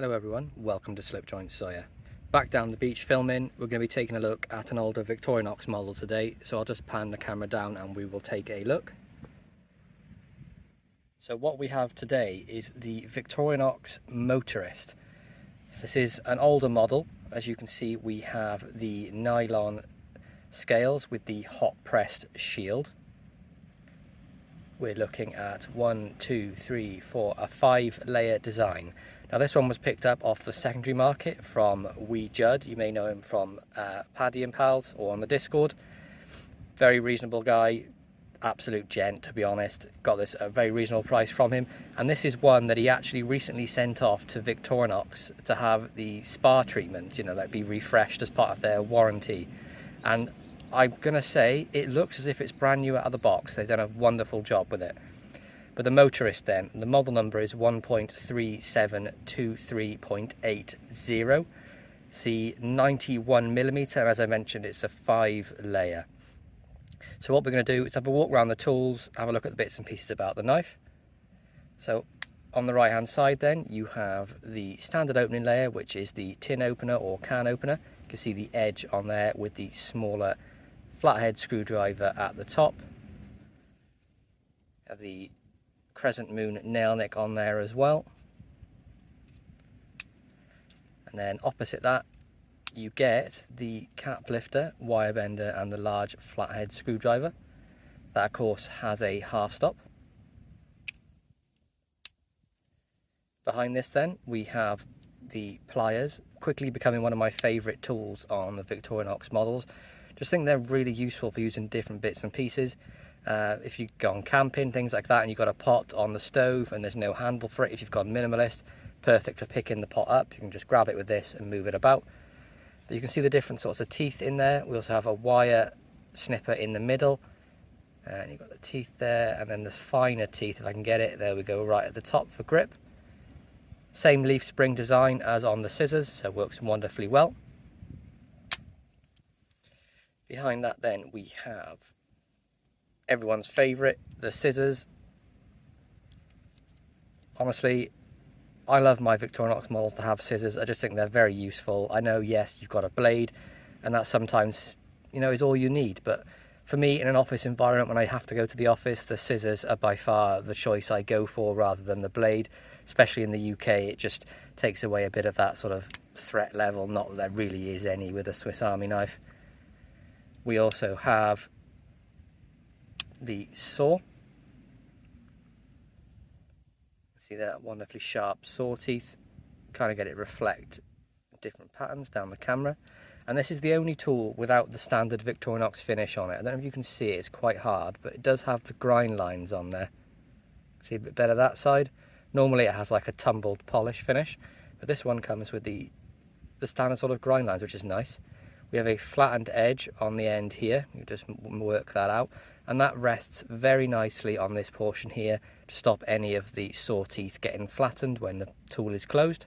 Hello everyone, welcome to Slipjoint Sawyer. Back down the beach filming, we're going to be taking a look at an older Victorinox model today, so I'll just pan the camera down and we will take a look. So what we have today is the Victorinox Motorist. This is an older model. As you can see, we have the nylon scales with the hot pressed shield. We're looking at a 5-layer design. Now this one was picked up off the secondary market from Wee Judd. You may know him from Paddy and Pals or on the Discord. Very reasonable guy, absolute gent to be honest. Got this at a very reasonable price from him. And this is one that he actually recently sent off to Victorinox to have the spa treatment, you know, that be refreshed as part of their warranty. And I'm gonna say it looks as if it's brand new out of the box. They've done a wonderful job with it. But the Motorist then, the model number is 1.3723.80. See, 91mm, as I mentioned, it's a 5-layer. So what we're going to do is have a walk around the tools, have a look at the bits and pieces about the knife. So on the right hand side then, you have the standard opening layer, which is the tin opener or can opener. You can see the edge on there with the smaller flathead screwdriver at the top. You have the crescent moon nail nick on there as well. And then opposite that, you get the cap lifter, wire bender and the large flathead screwdriver. That of course has a half stop. Behind this then we have the pliers, quickly becoming one of my favourite tools on the Victorinox models. Just think they're really useful for using different bits and pieces. If you go on camping, things like that, and you've got a pot on the stove and there's no handle for it, if you've got a minimalist, perfect for picking the pot up. You can just grab it with this and move it about. But you can see the different sorts of teeth in there. We also have a wire snipper in the middle, and you've got the teeth there, and then the finer teeth, if I can get it, there we go, right at the top for grip. Same leaf spring design as on the scissors, so works wonderfully well. Behind that then we have everyone's favourite, the scissors. Honestly, I love my Victorinox models to have scissors. I just think they're very useful. I know, yes, you've got a blade, and that sometimes, you know, is all you need. But for me, in an office environment, when I have to go to the office, the scissors are by far the choice I go for rather than the blade. Especially in the UK, it just takes away a bit of that sort of threat level. Not that there really is any with a Swiss Army knife. We also have the saw. See that wonderfully sharp saw teeth, kind of get it reflect different patterns down the camera. And this is the only tool without the standard Victorinox finish on it. I don't know if you can see it, it's quite hard, but it does have the grind lines on there. See a bit better that side. Normally it has like a tumbled polish finish, but this one comes with the standard sort of grind lines, which is nice. We have a flattened edge on the end here. You just work that out, and that rests very nicely on this portion here to stop any of the saw teeth getting flattened when the tool is closed.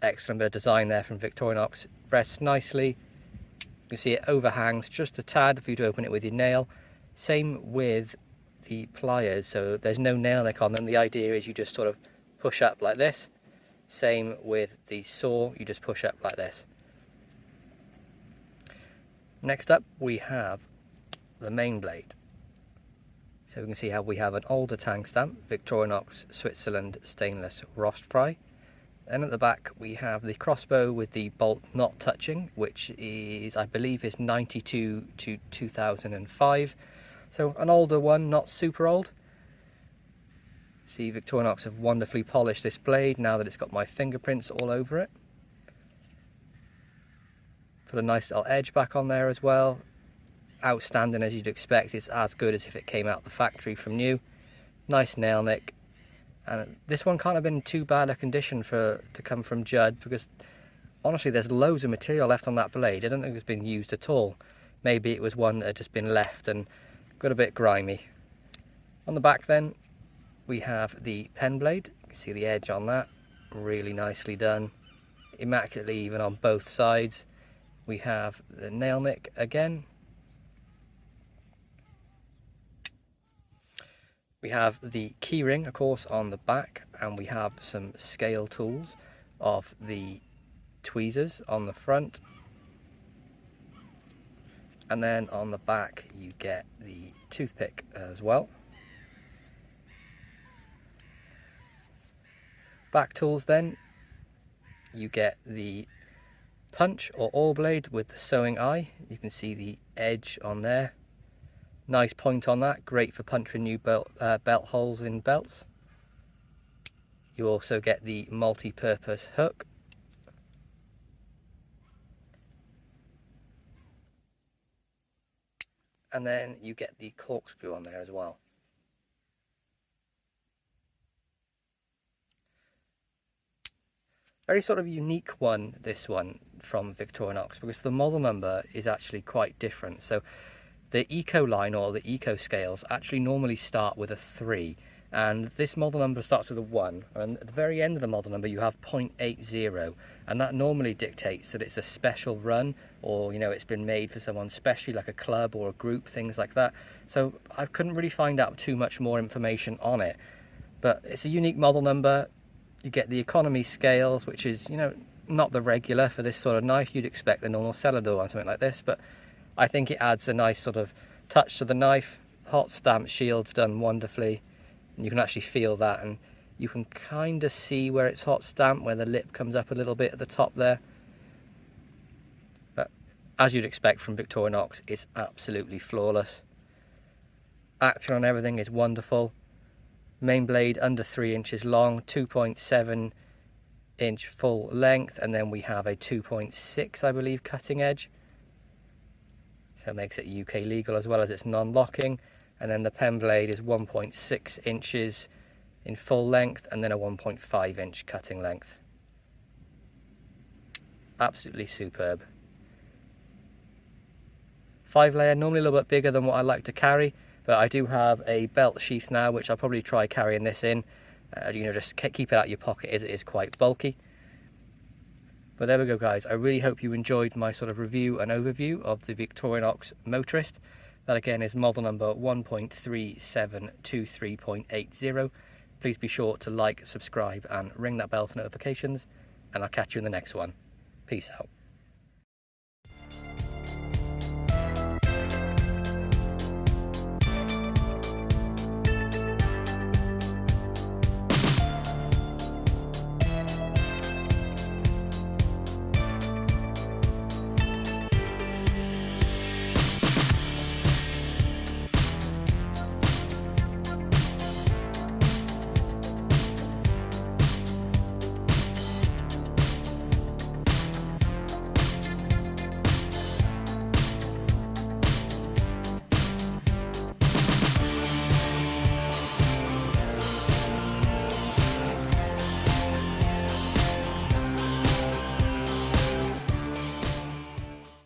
Excellent bit of design there from Victorinox. Rests nicely. You can see it overhangs just a tad for you to open it with your nail. Same with the pliers, so there's no nail nick on them. The idea is you just sort of push up like this. Same with the saw, you just push up like this. Next up we have the main blade. So we can see how we have an older tang stamp, Victorinox Switzerland stainless rost fry. And at the back we have the crossbow with the bolt not touching, which is, I believe, is 92 to 2005. So an older one, not super old. See, Victorinox have wonderfully polished this blade now that it's got my fingerprints all over it. Put a nice little edge back on there as well. Outstanding as you'd expect. It's as good as if it came out the factory from new. Nice nail nick. And this one can't have been in too bad a condition to come from Judd, because honestly there's loads of material left on that blade. I don't think it's been used at all. Maybe it was one that had just been left and got a bit grimy. On the back then we have the pen blade. You can see the edge on that, really nicely done, immaculately even on both sides. We have the nail nick again. We have the keyring, of course, on the back, and we have some scale tools of the tweezers on the front. And then on the back you get the toothpick as well. Back tools then, you get the punch or awl blade with the sewing eye. You can see the edge on there. Nice point on that, great for punching new belt holes in belts. You also get the multi-purpose hook. And then you get the corkscrew on there as well. Very sort of unique one, this one from Victorinox, because the model number is actually quite different. So the Eco line or the Eco scales actually normally start with a 3, and this model number starts with a 1, and at the very end of the model number you have 0.80, and that normally dictates that it's a special run, or it's been made for someone specially, like a club or a group, things like that. So I couldn't really find out too much more information on it, but it's a unique model number. You get the economy scales, which is not the regular for this sort of knife. You'd expect the normal Celador on something like this, but I think it adds a nice sort of touch to the knife. Hot stamp shield's done wonderfully, and you can actually feel that, and you can kind of see where it's hot stamped, where the lip comes up a little bit at the top there. But as you'd expect from Victorinox, it's absolutely flawless. Action on everything is wonderful. Main blade under 3 inches long, 2.7 inch full length, and then we have a 2.6, I believe, cutting edge. So it makes it UK legal as well as it's non-locking. And then the pen blade is 1.6 inches in full length, and then a 1.5 inch cutting length. Absolutely superb. 5-layer, normally a little bit bigger than what I like to carry, but I do have a belt sheath now, which I'll probably try carrying this in. Just keep it out of your pocket as it is quite bulky. But there we go, guys. I really hope you enjoyed my sort of review and overview of the Victorinox Motorist. That again is model number 1.3723.80. Please be sure to like, subscribe and ring that bell for notifications, and I'll catch you in the next one. Peace out.